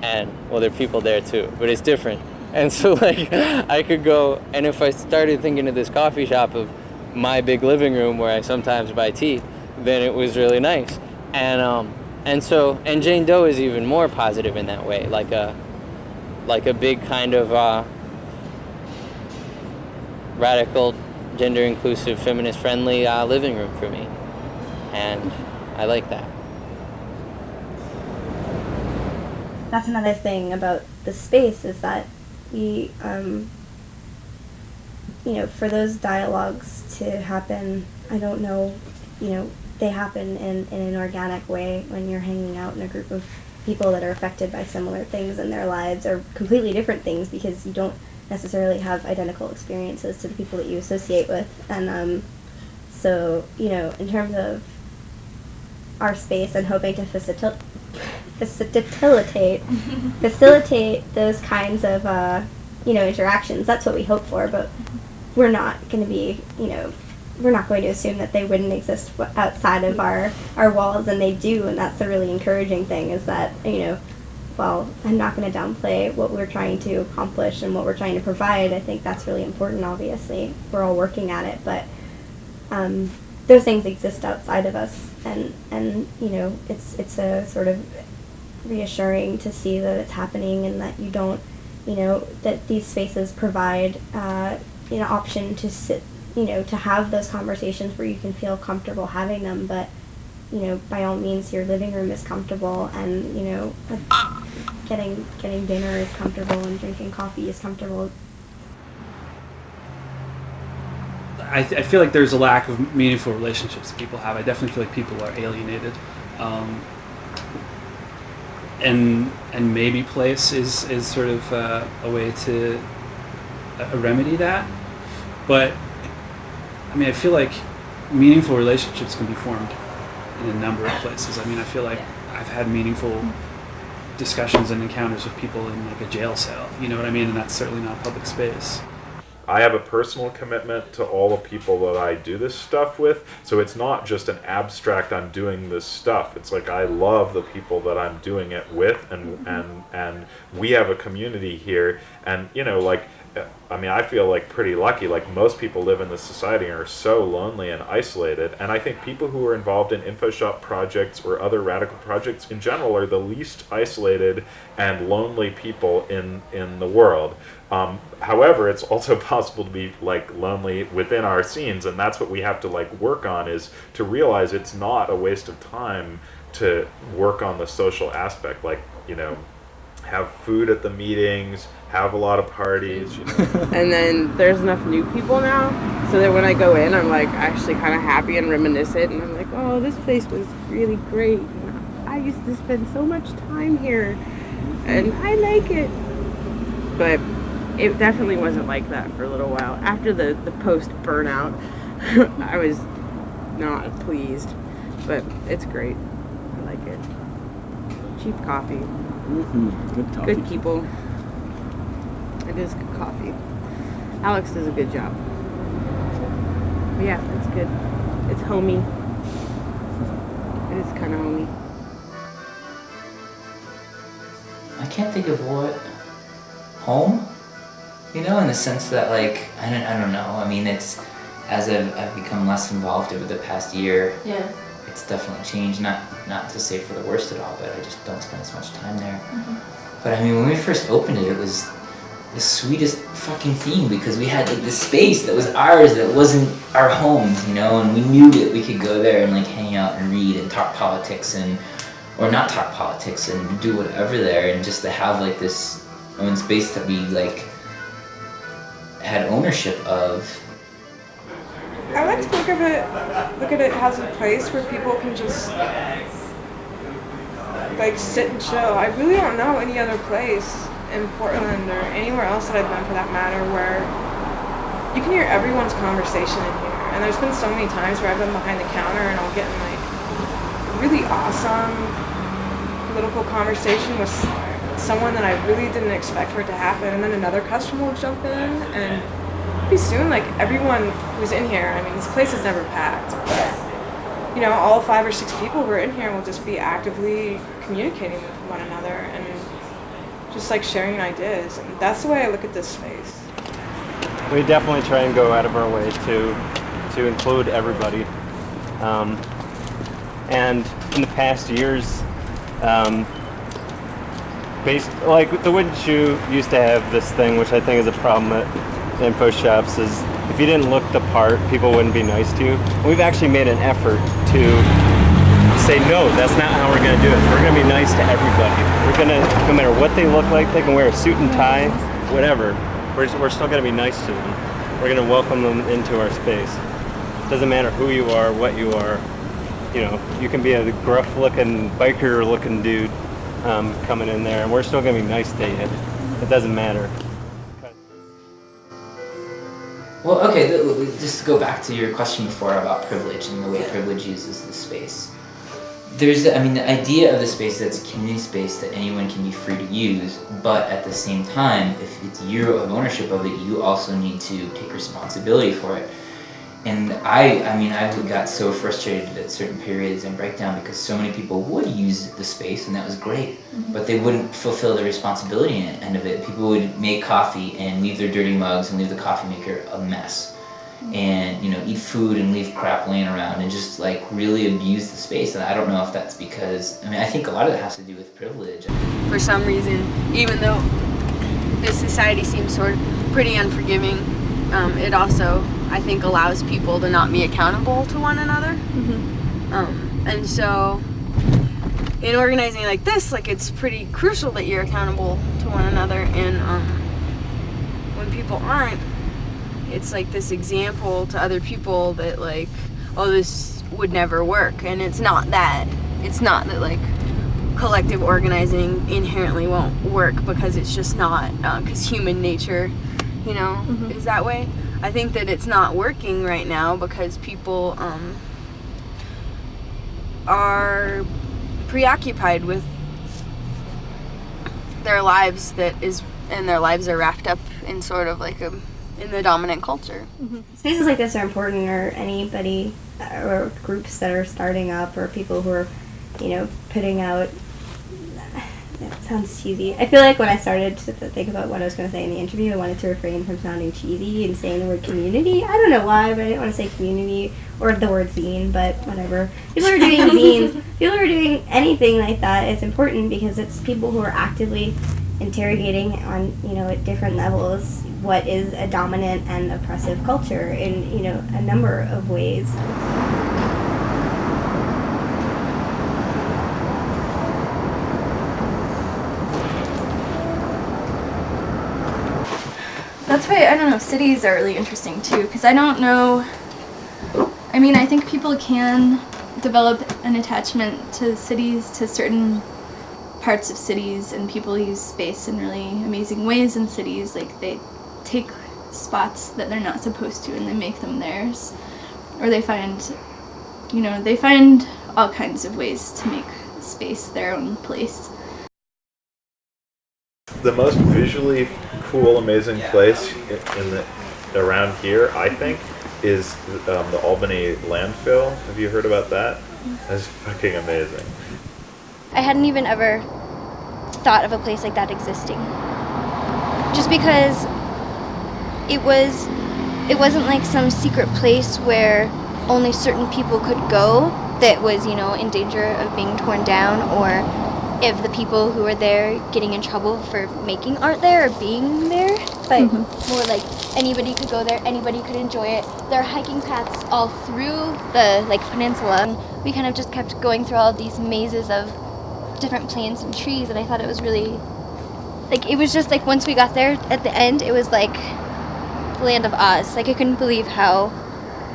and, well, there are people there too, but it's different. And so, like, I could go, and if I started thinking of this coffee shop of my big living room where I sometimes buy tea, then it was really nice. And Jane Doe is even more positive in that way, like a big kind of radical, gender inclusive, feminist friendly living room for me, and I like that. That's another thing about the space, is that we, for those dialogues to happen, I don't know, they happen in an organic way when you're hanging out in a group of people that are affected by similar things in their lives, or completely different things, because you don't necessarily have identical experiences to the people that you associate with. And so, in terms of our space and hoping to facilitate those kinds of interactions, that's what we hope for, but we're not going to be, we're not going to assume that they wouldn't exist outside of our walls, and they do. And that's the really encouraging thing, is that, while I'm not going to downplay what we're trying to accomplish and what we're trying to provide, I think that's really important. Obviously, we're all working at it, but those things exist outside of us, and it's a sort of reassuring to see that it's happening, and that you don't, that these spaces provide an option to sit, to have those conversations where you can feel comfortable having them, but by all means, your living room is comfortable, and getting dinner is comfortable, and drinking coffee is comfortable. I feel like there's a lack of meaningful relationships that people have. I definitely feel like people are alienated, and maybe place is sort of a way to remedy that. But I mean, I feel like meaningful relationships can be formed in a number of places. I mean, I feel like I've had meaningful discussions and encounters with people in like a jail cell, you know what I mean? And that's certainly not public space. I have a personal commitment to all the people that I do this stuff with, so it's not just an abstract I'm doing this stuff. It's like I love the people that I'm doing it with, and we have a community here, and I mean, I feel like pretty lucky. Like, most people live in this society and are so lonely and isolated, and I think people who are involved in info shop projects or other radical projects in general are the least isolated and lonely people in the world. However, it's also possible to be like lonely within our scenes, and that's what we have to like work on, is to realize it's not a waste of time to work on the social aspect, like, have food at the meetings, have a lot of parties, And then there's enough new people now, so that when I go in, I'm like actually kind of happy and reminiscent, and I'm like, oh, this place was really great. I used to spend so much time here, and I like it. But it definitely wasn't like that for a little while. After the post burnout, I was not pleased, but it's great. I like it. Cheap coffee. Good coffee. Good people. It is good coffee. Alex does a good job. But yeah, it's good. It's homey. It is kind of homey. I can't think of what home, you know, in the sense that like I don't know. I mean, it's as I've become less involved over the past year. Yeah. It's definitely changed. Not to say for the worst at all, but I just don't spend as much time there. But I mean, when we first opened it, it was the sweetest fucking thing because we had like this space that was ours that wasn't our homes, you know, and we knew that we could go there and like hang out and read and talk politics or not talk politics and do whatever there, and just to have like this own space that we like had ownership of. I like to look at it as a place where people can just like sit and chill. I really don't know any other place in Portland or anywhere else that I've been for that matter where you can hear everyone's conversation in here. And there's been so many times where I've been behind the counter and I'll get in like really awesome political conversation with someone that I really didn't expect for it to happen, and then another customer will jump in, and pretty soon like everyone who's in here, I mean this place is never packed, but you know, all 5 or 6 people who are in here will just be actively communicating with one another and just like sharing ideas, and that's the way I look at this space. We definitely try and go out of our way to include everybody. And in the past years, like the Wooden Shoe used to have this thing, which I think is a problem at info shops, is if you didn't look the part, people wouldn't be nice to you. We've actually made an effort to say, no, that's not how we're going to do it. We're going to be nice to everybody. We're going to, no matter what they look like, they can wear a suit and tie, whatever. We're still going to be nice to them. We're going to welcome them into our space. It doesn't matter who you are, what you are. You know, you can be a gruff-looking, biker-looking dude coming in there, and we're still going to be nice to you. It doesn't matter. Well, okay, just to go back to your question before about privilege and the way privilege uses the space. There's, the idea of the space that's a community space that anyone can be free to use, but at the same time, if it's you have ownership of it, you also need to take responsibility for it. And I got so frustrated at certain periods in Breakdown because so many people would use the space, and that was great, but they wouldn't fulfill the responsibility end of it. People would make coffee and leave their dirty mugs and leave the coffee maker a mess, and eat food and leave crap laying around and just like really abuse the space. And I don't know if that's because I think a lot of it has to do with privilege. For some reason, even though this society seems sort of pretty unforgiving, it also, I think, allows people to not be accountable to one another. And so in organizing like this, like it's pretty crucial that you're accountable to one another, and when people aren't, it's like this example to other people that like, oh, this would never work. And it's not that like collective organizing inherently won't work, because it's just not, because human nature, is that way. I think that it's not working right now because people are preoccupied with their lives, and their lives are wrapped up in sort of like in the dominant culture. Spaces like this are important, or anybody or groups that are starting up, or people who are, putting out. That sounds cheesy. I feel like when I started to think about what I was going to say in the interview, I wanted to refrain from sounding cheesy and saying the word community. I don't know why, but I didn't want to say community or the word zine, but whatever. People who are doing zines, people who are doing anything like that, it's important because it's people who are actively interrogating on, at different levels what is a dominant and oppressive culture in, a number of ways. That's why, I don't know, cities are really interesting too, because I don't know, I think people can develop an attachment to cities, to certain parts of cities, and people use space in really amazing ways in cities. Like they take spots that they're not supposed to and they make them theirs, or they find, they find all kinds of ways to make space their own place. The most visually cool, amazing place around here, I think, is the Albany landfill. Have you heard about that? That's fucking amazing. I hadn't even ever thought of a place like that existing. Just because it wasn't like some secret place where only certain people could go that was, in danger of being torn down, or if the people who were there getting in trouble for making art there or being there, but more like anybody could go there, anybody could enjoy it. There are hiking paths all through the peninsula. We kind of just kept going through all of these mazes of different plants and trees, and I thought it was really, it was just once we got there at the end, it was like the Land of Oz. I couldn't believe how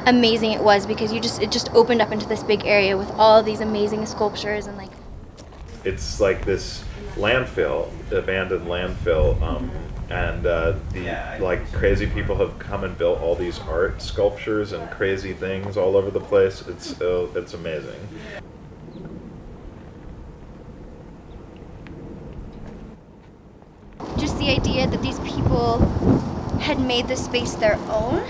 amazing it was, because it just opened up into this big area with all these amazing sculptures and It's like this landfill, abandoned landfill, and crazy people have come and built all these art sculptures and crazy things all over the place. It's amazing. just the idea that these people had made the space their own,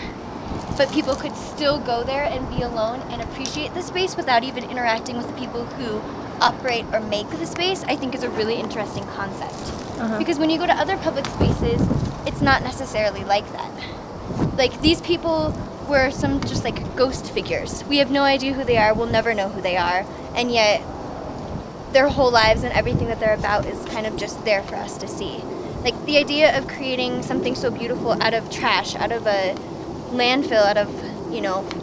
but people could still go there and be alone and appreciate the space without even interacting with the people who operate or make the space, I think is a really interesting concept. Because when you go to other public spaces, it's not necessarily like that. These people were some just ghost figures. We have no idea who they are, we'll never know who they are, and yet their whole lives and everything that they're about is kind of just there for us to see. The idea of creating something so beautiful out of trash, out of a landfill, out of,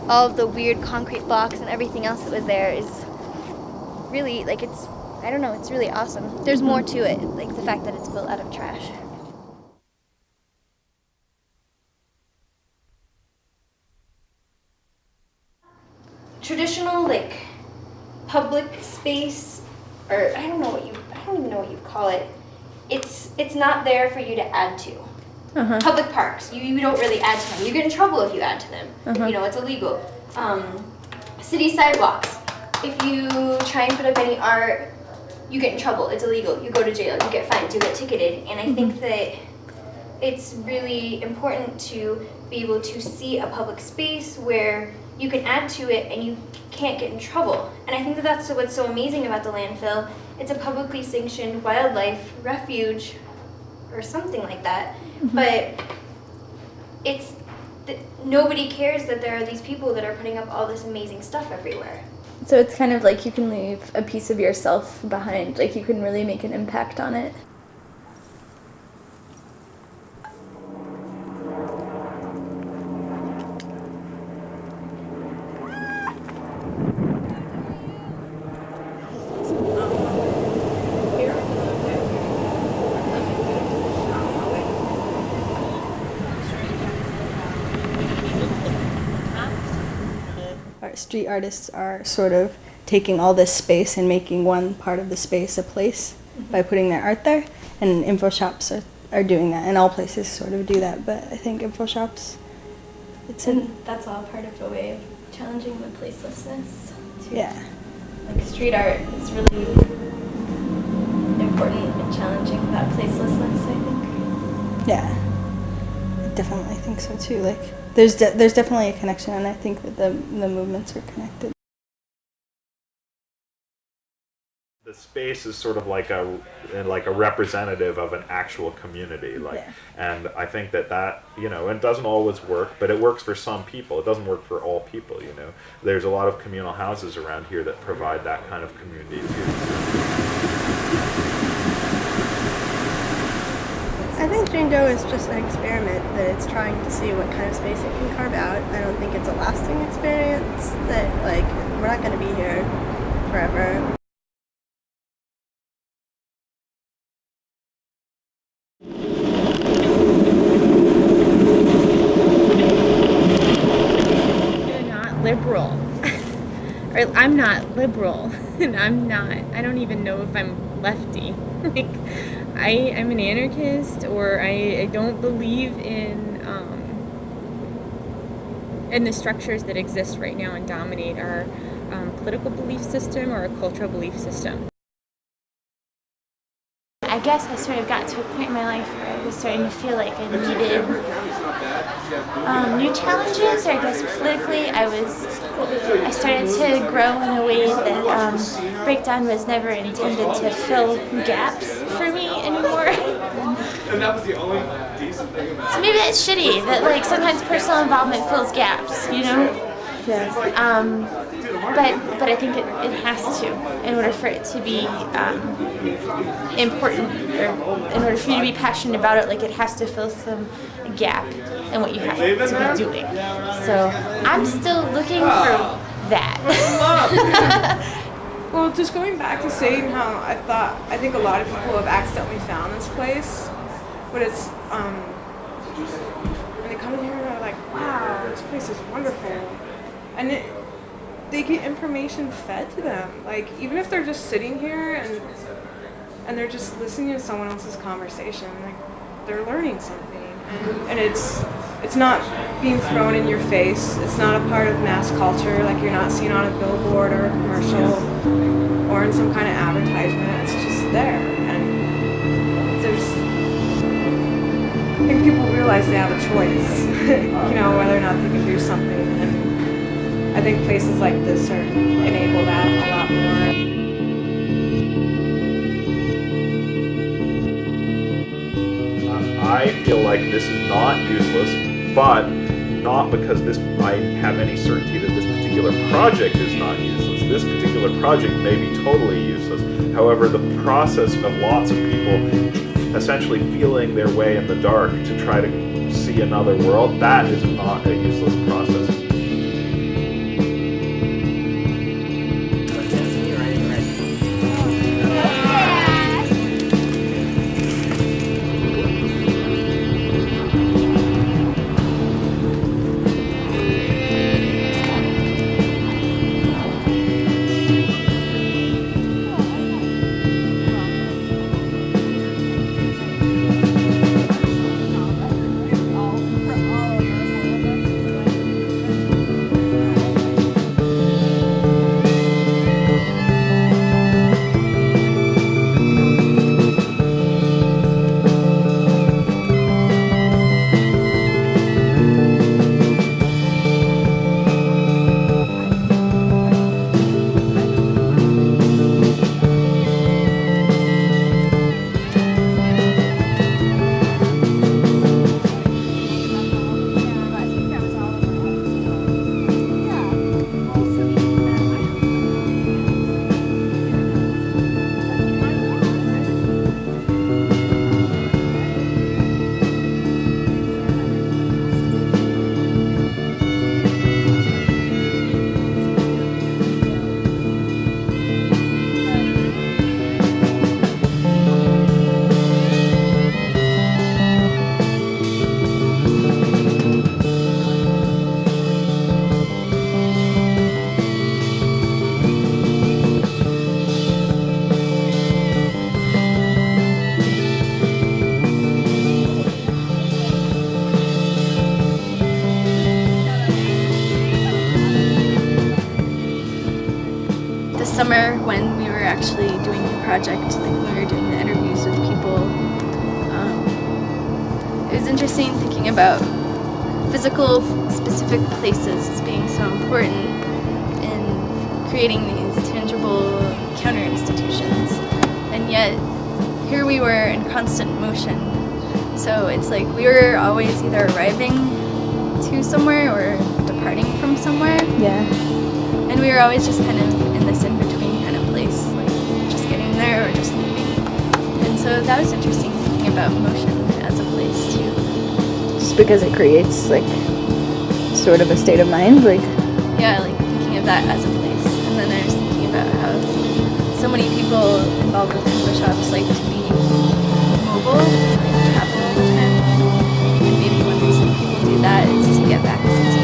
all of the weird concrete blocks and everything else that was there is really, it's really awesome. There's more to it, the fact that it's built out of trash. Traditional, public space, or I don't even know what you call it. It's not there for you to add to. Public parks, you don't really add to them. You get in trouble if you add to them. It's illegal. City sidewalks, if you try and put up any art, you get in trouble. It's illegal. You go to jail. You get fined. You get ticketed. And I think that it's really important to be able to see a public space where you can add to it and you can't get in trouble. And I think that that's what's so amazing about the landfill. It's a publicly sanctioned wildlife refuge or something like that. But nobody cares that there are these people that are putting up all this amazing stuff everywhere. So it's kind of you can leave a piece of yourself behind, you can really make an impact on it. Street artists are sort of taking all this space and making one part of the space a place by putting their art there, and info shops are doing that, and all places sort of do that, but I think info shops, that's all part of a way of challenging the placelessness too. Yeah. Street art is really important in challenging that placelessness, I think. Yeah, I definitely think so too. There's definitely a connection, and I think that the movements are connected. The space is sort of like a representative of an actual community, and I think that it doesn't always work, but it works for some people. It doesn't work for all people. There's a lot of communal houses around here that provide that kind of community too. I think Jane Doe is just an experiment that it's trying to see what kind of space it can carve out. I don't think it's a lasting experience that, we're not going to be here forever. You're not liberal. Or I'm not liberal. And I don't even know if I'm lefty. I'm an anarchist, or I don't believe in and the structures that exist right now and dominate our political belief system or our cultural belief system. I guess I sort of got to a point in my life where I was starting to feel like I needed new challenges, or I guess politically I started to grow in a way that breakdown was never intended to fill gaps for me anymore. And that was the only decent thing about it. So maybe that's shitty, that like sometimes personal involvement fills gaps, you know? Yeah. But I think it has to, in order for it to be important, or in order for you to be passionate about it, like it has to fill some gap in what you have to be doing. So I'm still looking for that. Well, just going back to saying how I think a lot of people have accidentally found this place, but it's when they come in here and they're like, wow, this place is wonderful, and they get information fed to them. Like, even if they're just sitting here and they're just listening to someone else's conversation, like they're learning something, and it's not being thrown in your face. It's not a part of mass culture. Like, you're not seen on a billboard or a commercial or in some kind of advertisement. It's just there, and I think people realize they have a choice, you know, whether or not they can do something. And I think places like this enable that a lot more. I feel like this is not useless, but not because I have any certainty that this particular project is not useless. This particular project may be totally useless. However, the process of lots of people essentially feeling their way in the dark to try to see another world, that is not a useless process. Summer, when we were actually doing the project, like when we were doing the interviews with people, it was interesting thinking about physical, specific places as being so important in creating these tangible counter institutions. And yet, here we were in constant motion. So it's like we were always either arriving to somewhere or departing from somewhere. Yeah. And we were always just kind of in this in-between kind of place, like just getting there or just leaving. And so that was interesting, thinking about motion as a place too. Just because it creates like sort of a state of mind, like. Yeah, like thinking of that as a place. And then I was thinking about how so many people involved with English shops like to be mobile, like travel all the time. And maybe one reason people do that is to get back a sense